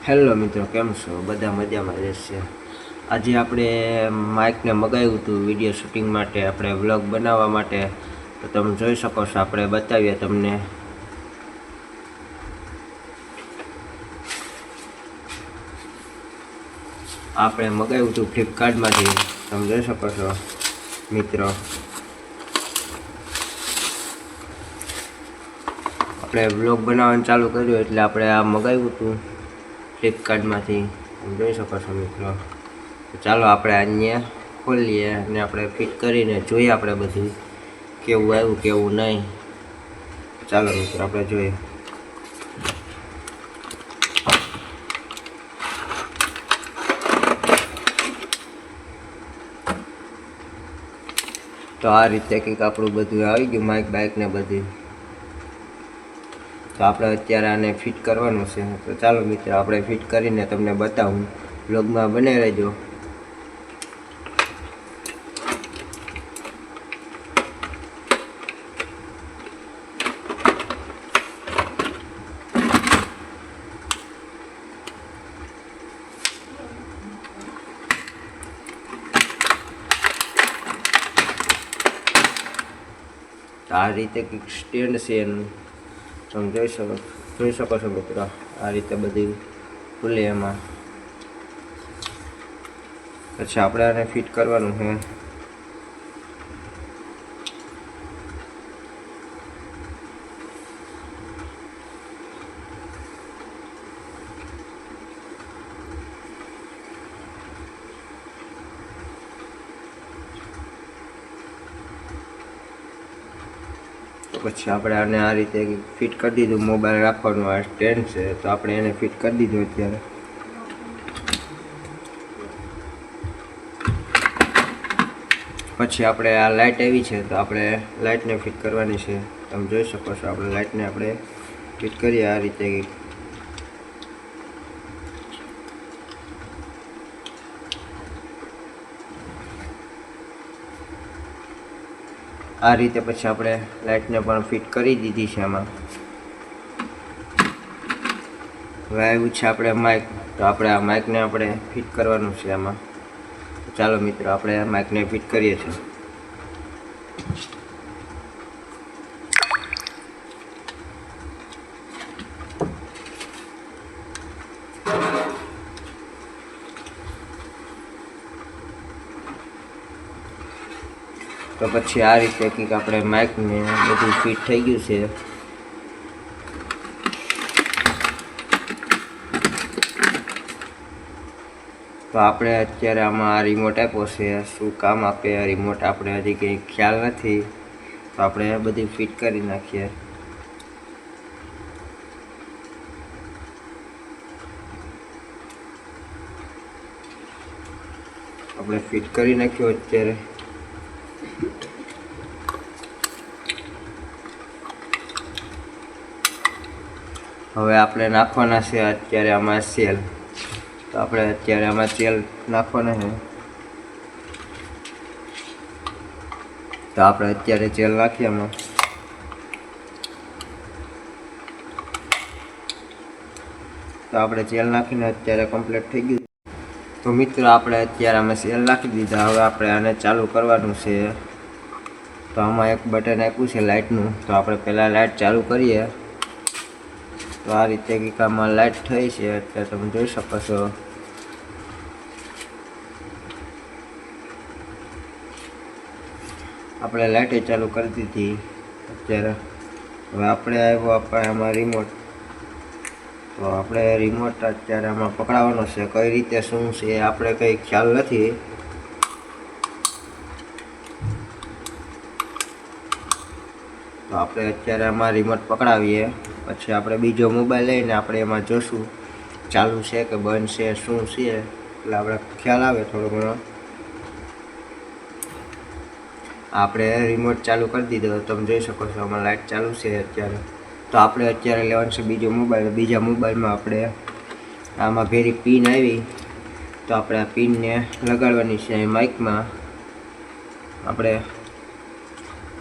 Hello મિત્રો, કેમ છો? બધા મજામાં રહેશે. આજે આપણે માઇકને મગાવ્યું હતું વિડીયો શૂટિંગ માટે, આપણે વ્લોગ બનાવવા માટે. તો તમે જોઈ શકો છો, આપણે બતાવીએ તમને. આપણે મગાવ્યું હતું ફ્લિપકાર્ટમાંથી, તમે જોઈ શકો છો મિત્રો. આપણે વ્લોગ બનાવવાનું ચાલુ કર્યું એટલે આપણે આ મગાવ્યું હતું ફ્લિપકાર્ટમાંથી, તમે જોઈ શકો છો મિત્રો. ચાલો આપણે અહીંયા ખોલીએ અને આપણે ફિટ કરીને જોઈએ આપણે બધું કેવું આવ્યું કેવું નહીં. ચાલો મિત્રો આપણે જોઈએ. તો આ રીતે કંઈક આપણું બધું આવી ગયું, માઇક બાઇક ને બધું. તો આપણે અત્યારે આને ફિટ કરવાનું છે. તો ચાલો મિત્રો આપણે ફિટ કરીને તમને બતાવું, વ્લોગમાં બને રહેજો. આ રીતે કંઈક સ્ટેન્ડ છે એનું, તમે જોઈ શકો છો મિત્રો. આ રીતે બધી ખુલે એમાં. પછી આપણે આને ફિટ કરવાનું છે. પછી આપણે આને આ રીતે ફિટ કરી દીધું. મોબાઈલ રાખવાનું આ સ્ટેન્ડ છે, તો આપણે એને ફિટ કરી દીધું અત્યારે. પછી આપણે આ લાઇટ આવી છે, તો આપણે લાઇટને ફિટ કરવાની છે. તમે જોઈ શકો છો, આપણે લાઇટને આપણે ફિટ કરીએ આ રીતે. આ રીતે પછી આપણે લાઇટને પણ ફિટ કરી દીધી છે આમાં. હવે આવ્યું છે આપણે માઇક, તો આપણે આ માઇકને આપણે ફિટ કરવાનું છે આમાં. ચાલો મિત્રો આપણે આ માઇકને ફિટ કરીએ છીએ. તો પછી આ રીતે કંઈક આપણે માઇકને બધું ફિટ થઈ ગયું છે. તો આપણે અત્યારે આમાં આ રિમોટ આપ્યો છે, શું કામ આપે આ રિમોટ આપણે હજી કંઈ ખ્યાલ નથી. તો આપણે બધી ફિટ કરી નાખીએ. આપણે ફિટ કરી નાખ્યો અત્યારે. હવે આપણે નાખવાના છે અત્યારે આમાં સેલ. તો આપણે અત્યારે આમાં તેલ નાખવાના છે. તો આપણે અત્યારે તેલ નાખીએ આમાં. તો આપણે તેલ નાખીને અત્યારે કમ્પ્લીટ થઈ ગયું. તો મિત્રો આપણે અત્યારે આમાં સેલ નાખી દીધા. હવે આપણે આને ચાલુ કરવાનું છે. તો આમાં એક બટન આપ્યું છે લાઇટનું, તો આપણે પહેલાં લાઇટ ચાલુ કરીએ. તો આ રીતે કંઈક આમાં લાઇટ થઈ છે અત્યારે, તમે જોઈ શકો છો. આપણે લાઇટે ચાલુ કરી દીધી અત્યારે. હવે આપણે આવ્યો આપણે આમાં રિમોટ. તો આપણે રિમોટ અત્યારે આમાં પકડાવવાનો છે. કઈ રીતે શું છે આપણે કંઈ ખ્યાલ નથી. તો આપણે અત્યારે આમાં રિમોટ પકડાવીએ. પછી આપણે બીજો મોબાઈલ લઈને આપણે એમાં જોશું ચાલુ છે કે બંધ છે, શું છે, એટલે આપણે ખ્યાલ આવે થોડો ઘણો. આપણે રિમોટ ચાલુ કરી દીધો, તમે જોઈ શકો છો આમાં લાઇટ ચાલુ છે અત્યારે. તો આપણે અત્યારે લેવાનું છે બીજો મોબાઈલ. બીજા મોબાઈલમાં આપણે આમાં ભેરી પિન આવી, તો આપણે આ પિનને લગાડવાની છે માઇકમાં. આપણે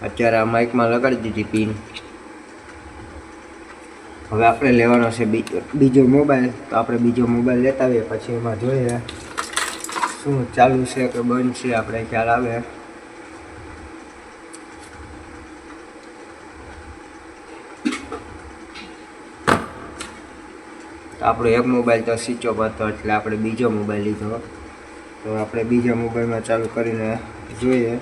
અત્યારે આ માઇકમાં લગાડી દીધી પિન. હવે આપણે લેવાનો છે બીજો મોબાઈલ. તો આપણે બીજો મોબાઈલ લેતા આવીએ, પછી એમાં જોઈએ શું ચાલુ છે કે બંધ છે, આપણે ખ્યાલ આવે. આપણો એક મોબાઈલ તો સ્વિચ ઓફ હતો, એટલે આપણે બીજો મોબાઈલ લીધો. તો આપણે બીજા મોબાઈલમાં ચાલુ કરીને જોઈએ.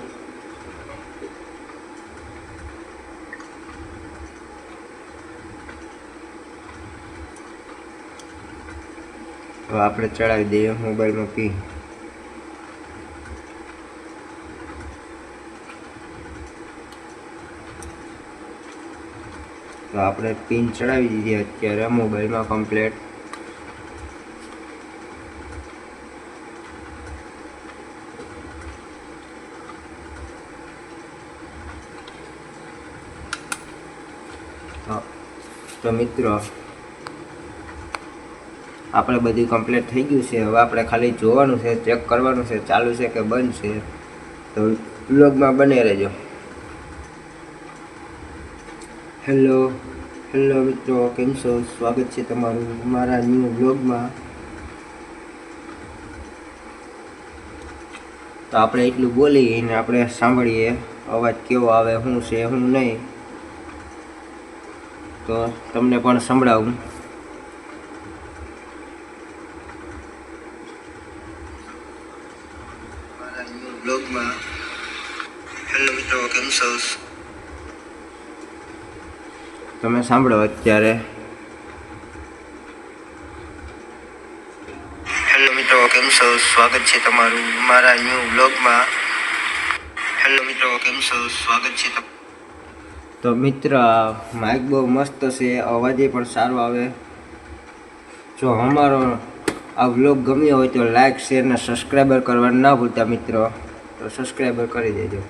તો આપણે ચડાવી દઈએ મોબાઈલમાં પિન. તો આપણે પિન ચડાવી દીધી અત્યારે મોબાઈલમાં કમ્પ્લેટ. તો મિત્રો આપણે બધું કમ્પ્લીટ થઈ ગયું છે. હવે આપણે ખાલી જોવાનું છે, ચેક કરવાનું છે ચાલુ છે કે બંધ છે. તો વ્લોગમાં બને રહેજો. હેલો મિત્રો, કેમ છો? સ્વાગત છે તમારું મારા ન્યૂ વ્લોગમાં. તો આપણે એટલું બોલીને આપણે સાંભળીએ અવાજ કેવો આવે, શું છે શું નહીં. તો તમને પણ સંભળાવું. બ્લોગમાં હેલો મિત્રો, કેમ છો? તમે સાંભળો અત્યારે. હેલો મિત્રો, કેમ છો? સ્વાગત છે તમારું મારા ન્યૂ બ્લોગમાં. હેલો મિત્રો, કેમ છો? સ્વાગત છે. તો મિત્ર, માઇક બહુ મસ્ત છે, અવાજ પણ સારો આવે. જો અમારો આ વ્લોગ ગમ્યો હોય તો લાઈક, શેર ને સબસ્ક્રાઈબર કરવાનું ના ભૂલતા મિત્રો. તો સબસ્ક્રાઈબર કરી દેજો.